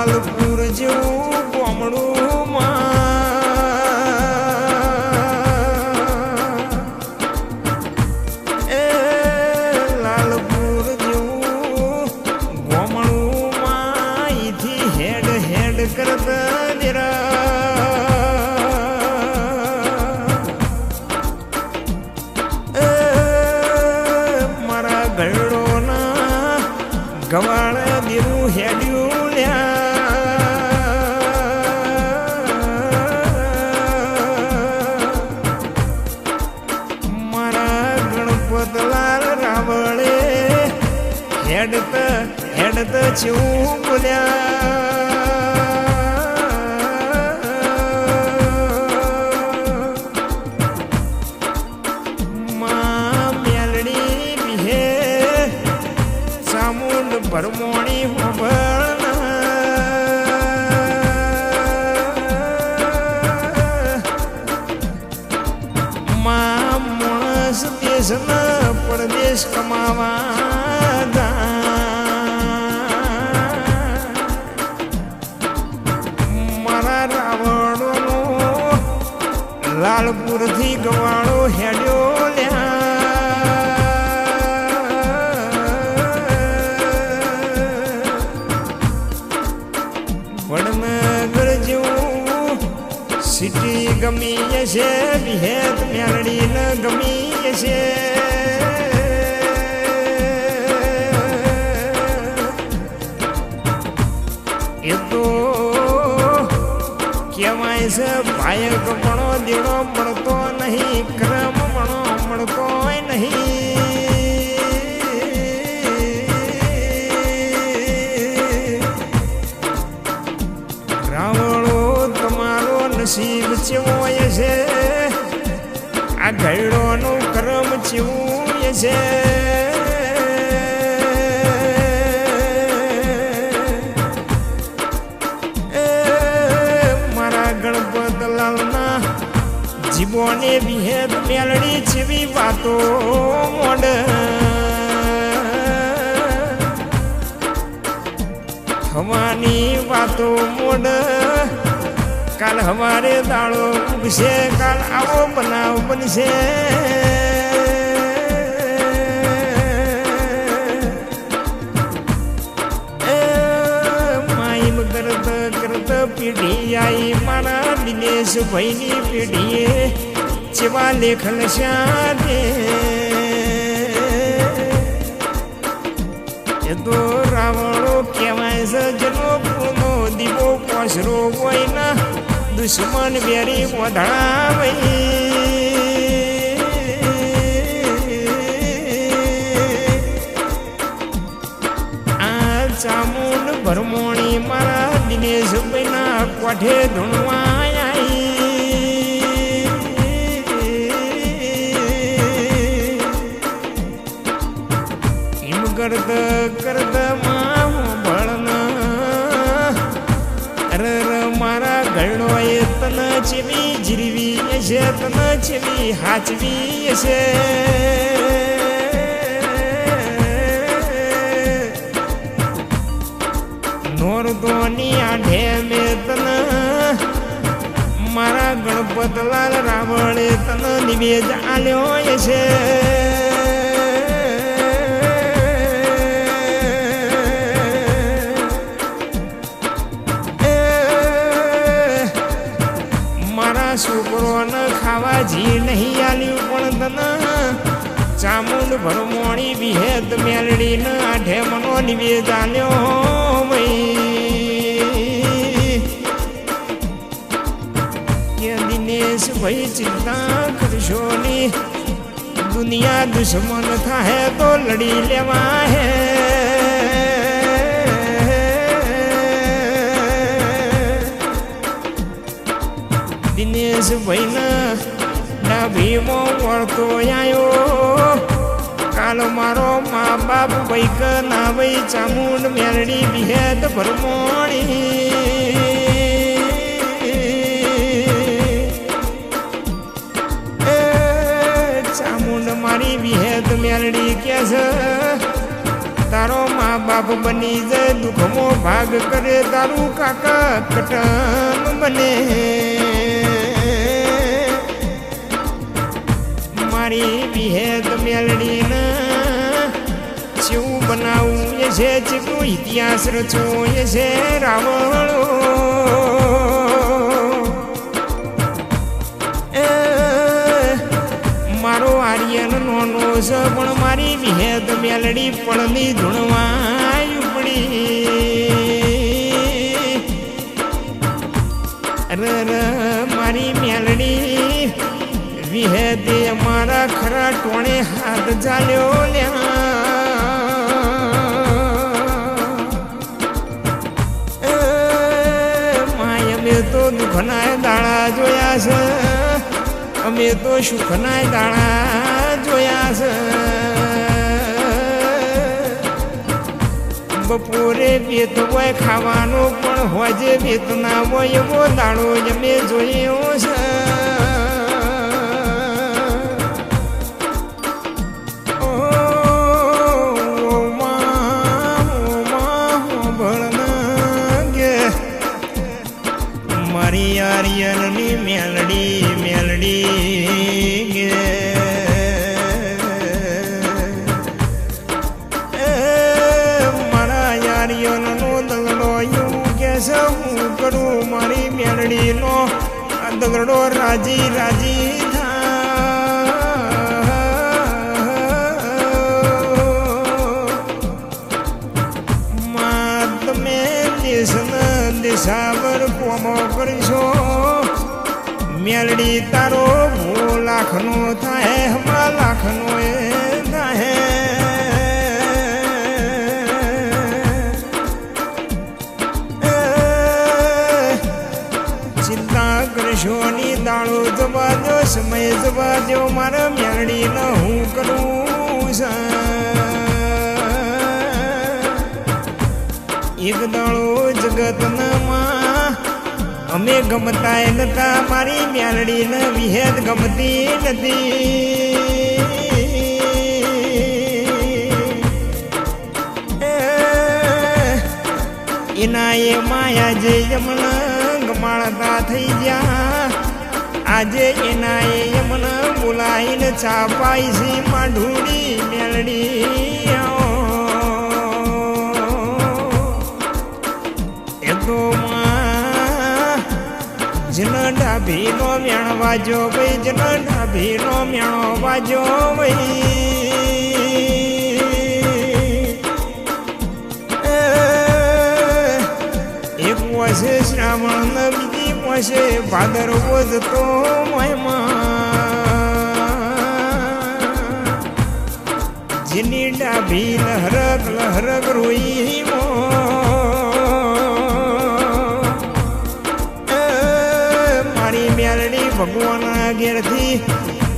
લાલપુર જેવું ગામડું એ લાલપુર જેવું ગામડું અહીંથી હેડ હેડ કરતા મારા ગળોના ગવાળ દીરું હેડ્યું મારા ગણપતલાલ રાવળે હેડત ચેવું બોલ્યા પરમોણી માં માણસ દેશના પરદેશ કમાવા મારા રાવણનો લાલપુરથી ગવાળો હેડ્યો વડનગર જેવું સિટી ગમી છે વિહેત મેળડી ન ગમી છે એ તો કહેવાય છે ભાયક પણ દેડો મળતો નહીં ક્રમ પણ મળતો નહીં નસીબ ચેવોય છે આ ગયડોનું કર્મ ચેવું છે મારા ગણપતલાલના જીવોને વિહેદ મેલડી જેવી વાતો મોડ હવાની વાતો મોડ કાલ હવારે દાળો ઉગશે કાલ આવો બનાવ બનશે માઈમ કરત કરત પીઢી આઈ મારા દિનેશ ભાઈની પીઢીએ જેવા લેખન શાદે એ તો રાવણો કહેવાય છે જેનો પૂનો દીવો પોસરો હોય ના દુશ્મન બેરી વધડાવે આ ચામુંડ ભરમોણી મારા દિનેશભાઈના કોઠે ધૂણવા એમ કરત કરત માં મારા ગળો એ તન ચેવી જીરવી છે તન ચેવી હાચવી છે નોરદોની આઢે મેં તન મારા ગણપતલાલ રાવળે તન નિવેદ આલ્યો છે છોકરોને ખાવા જી નહીં આલ્યું પણ તને ચામુંડ ભરમોણી વિહેદ મેલડી ને આઠે મનો નિવેદ આલ્યો કે દિનેશ ભાઈ ચિંતા કરશો ની દુનિયા દુશ્મન થાય તો લડી લેવા હે દિનેશ ભાઈના ડાભીમાં વળતો આવ્યો કાલ મારો મા બાપ ભાઈ ના ભાઈ ચામુંડ મેરડી વિહેદ ભરમોણી ચામુંડ મારી વિહેદ મેરડી કે છે તારો મા બાપ બાપ બની જાય દુઃખમો ભાગ કરે તારું કાકા કટમ બને મારી વિહેદ મેલડીના શું બનાવું એ છે ચીકનો ઇતિહાસ રચો એ છે રાવણો મારો આર્યન નોનો છે પણ મારી વિહેદ મેલડી પડની ધૂણવા ઉપડી મારી મેલડી વિહેદે મારા ખરા ટોણે હાથ ચાલ્યો માય અમે તો દુઃખના દાડા જોયા છે અમે તો સુખના દાણા જોયા છે બપોરે વેત હોય ખાવાનો પણ હોજે વેત ના હોય એવો દાડો જ અમે જોયો છે મારી આર્યનની મેલડી મેલડી મારા આર્યનનો દગડો એવું કે છે હું કરું મારી મેલડીનો દગડો રાજી રાજી તમે દેશના દેશાવર કોમો કરીશો મેલડી તારો ભૂ લાખનો થાય હમણાં લાખનો એ થાય ચિંતા કરશો ની દાડો જવા દો સમય જવા દો મારા મેલડી ન હું કરું એક દાડો જગતમાં અમે ગમતા નતા મારી મેલડીને વિહેદ ગમતી નથી એના એ માયા જે યમન ગમાડતા થઈ ગયા આજે એના એ યમન બોલાઈને ચાપાઈ છે માંઢુડી મેલડી જન ડાભીનો મેણ વાજો ભાઈ જન ડાભીનો મેણો વાજો ભાઈ એક વર્ષે શ્રાવણ બીજી વર્ષે ભાદરવો જતો જેની ડાભી લહરક લહરક રોઈ મેલડી ભગવાન ઘેરથી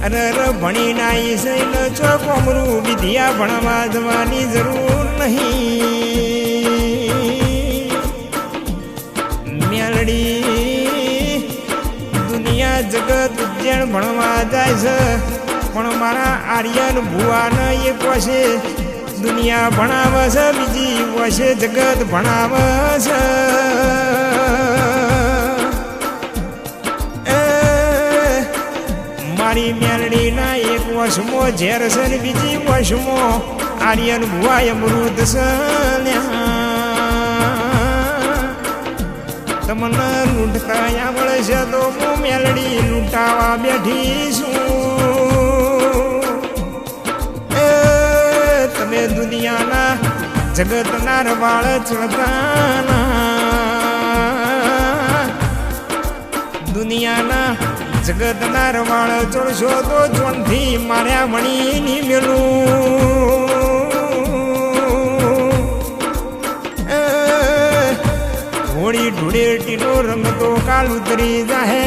અરર ભણી નાઈ સૈન છો કોમરું વિદ્યા ભણવા જવાની જરૂર નહીં મેલડી દુનિયા જગત ઉજ્જૈન ભણવા જાય છે પણ મારા આર્યન ભુવાને એક વર્ષે દુનિયા ભણાવે છે બીજી વર્ષે જગત ભણાવે છે મારી મેલડીના એક વર્ષમાં ઝેર છે ને બીજી વર્ષમાં આર્યન ભુવા અમૃત છે તમને લૂંટતા આવડે છે તો હું મેલડી લૂંટાવા બેઠી છું તમે દુનિયાના જગતના રવાળ ચડતા દુનિયાના જગતના રવાળ ચડશો તો જોનથી માર્યા મણીની મેલું હોળી ધૂળેટીનો રંગ તો કાલ ઉતરી જાહે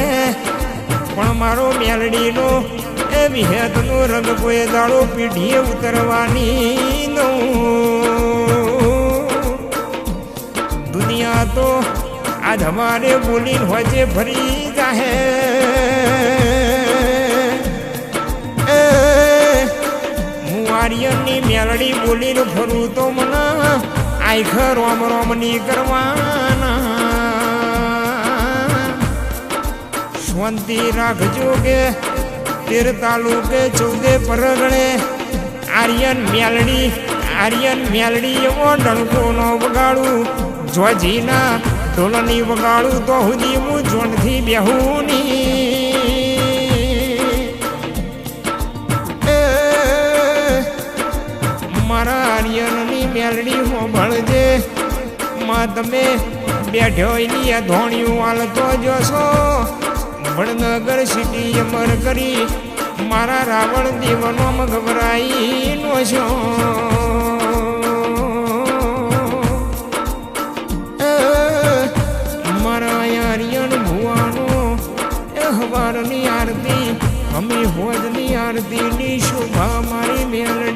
પણ મારો મેલડીનો એ વિહેતનો રંગ કોઈ દાડો પીઢીએ ઉતરવાની નો દુનિયા તો આજ હમારે બોલીને હોજે ભરી જાહે હું આર્યનની મેલડી બોલીને ફરું તો મને આઈખ રોમ રોમ ની કરવાના શાંતિ રાખજો કે 13 તાલુકે 14 પરગણે આર્યન મેલડી એવો ડણકો નો વગાડું જોજીના ઢોલની વગાડું તો સુધી હું જોનથી બેહુની મારા આર્યનની મેલડી હોંભળજે માં તમે બેઠોયની આ ધોણિયું હાલતો જોશો વડનગર સિટી અમર કરી મારા રાવણ દેવનો ગભરાઈ નો છો મારા આર્યન ભુવાનો હવારની આરતી અમે હોજની આરતીની શોભા મારી મેળ